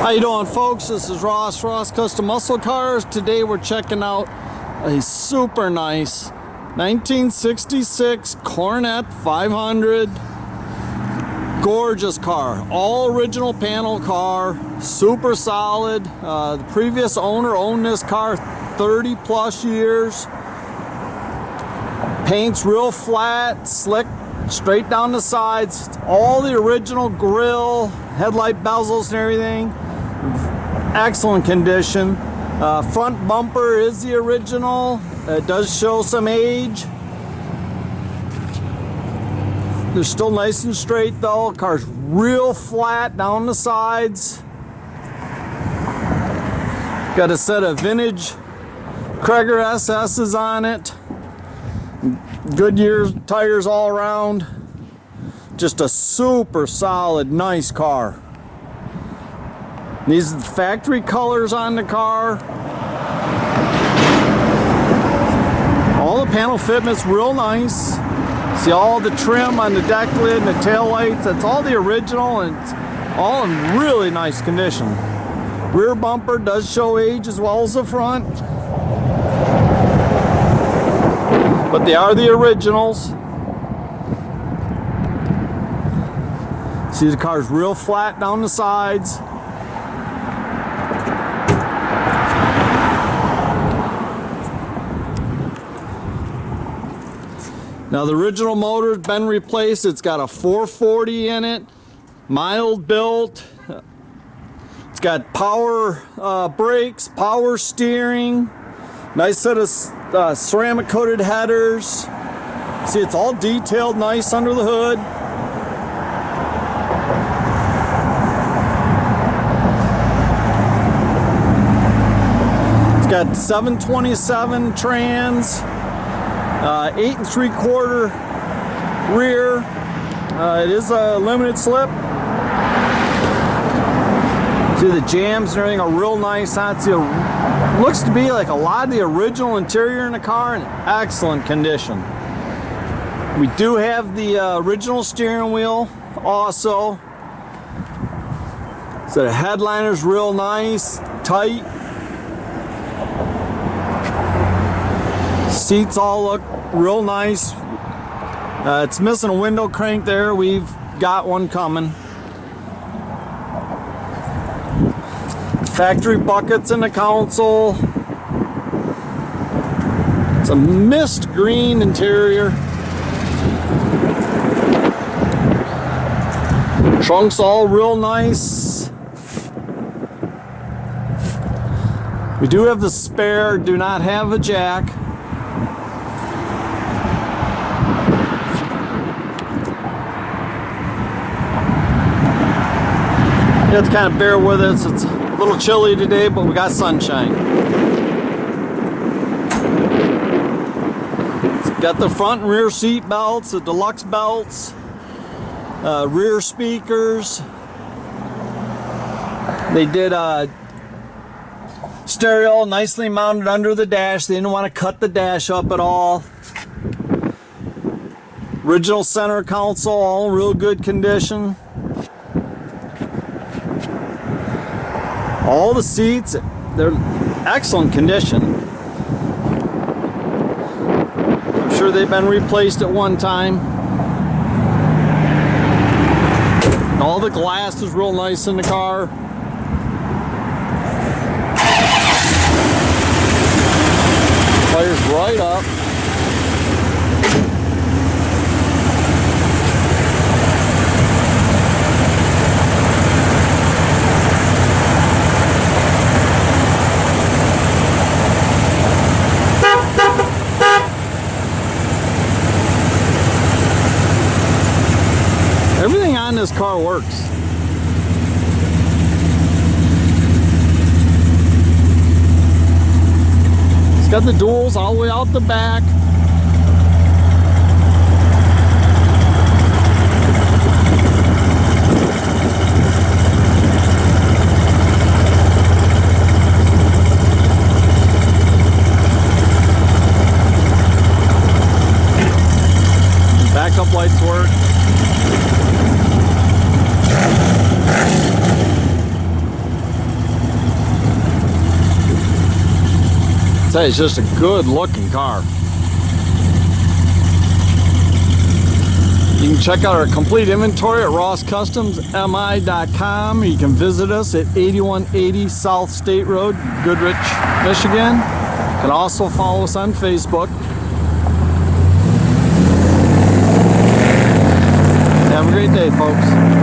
How you doing, folks? This is Ross Custom Muscle Cars. Today we're checking out a super nice 1966 Coronet 500. Gorgeous car, all original panel car, super solid. The previous owner owned this car 30 plus years. Paint's real flat, slick, straight down the sides. All the original grille, headlight bezels and everything. Excellent condition. Front bumper is the original. It does show some age. They're still nice and straight though. Car's real flat down the sides. Got a set of vintage Krieger SS's on it. Goodyear tires all around. Just a super solid, nice car. These are the factory colors on the car. All the panel fitment's real nice. See all the trim on the deck lid and the tail lights. That's all the original and it's all in really nice condition. Rear bumper does show age as well as the front. But they are the originals. See, the car's real flat down the sides. Now the original motor's been replaced. It's got a 440 in it, mild built. It's got power brakes, power steering, nice set of ceramic coated headers. See, it's all detailed nice under the hood. It's got 727 trans, 8 3/4 rear. It is a limited slip. See, the jams and everything are real nice on it. See, it looks to be like a lot of the original interior in the car in excellent condition. We do have the original steering wheel also. So the headliner's real nice, tight. Seats all look real nice. It's missing a window crank there. We've got one coming. Factory buckets in the console. It's a mist green interior. Trunk's all real nice. We do have the spare, do not have a jack. You have to kind of bear with us. It's a little chilly today, but we got sunshine. It's got the front and rear seat belts, the deluxe belts, rear speakers. They did stereo nicely mounted under the dash. They didn't want to cut the dash up at all. Original center console, all in real good condition. All the seats, they're excellent condition. I'm sure they've been replaced at one time. All the glass is real nice in the car. Fires right up. Everything on this car works. It's got the duals all the way out the back. Backup lights work. say, it's just a good looking car. You can check out our complete inventory at rosscustomsmi.com. You can visit us at 8180 South State Road, Goodrich, Michigan. You can also follow us on Facebook. Have a great day, folks.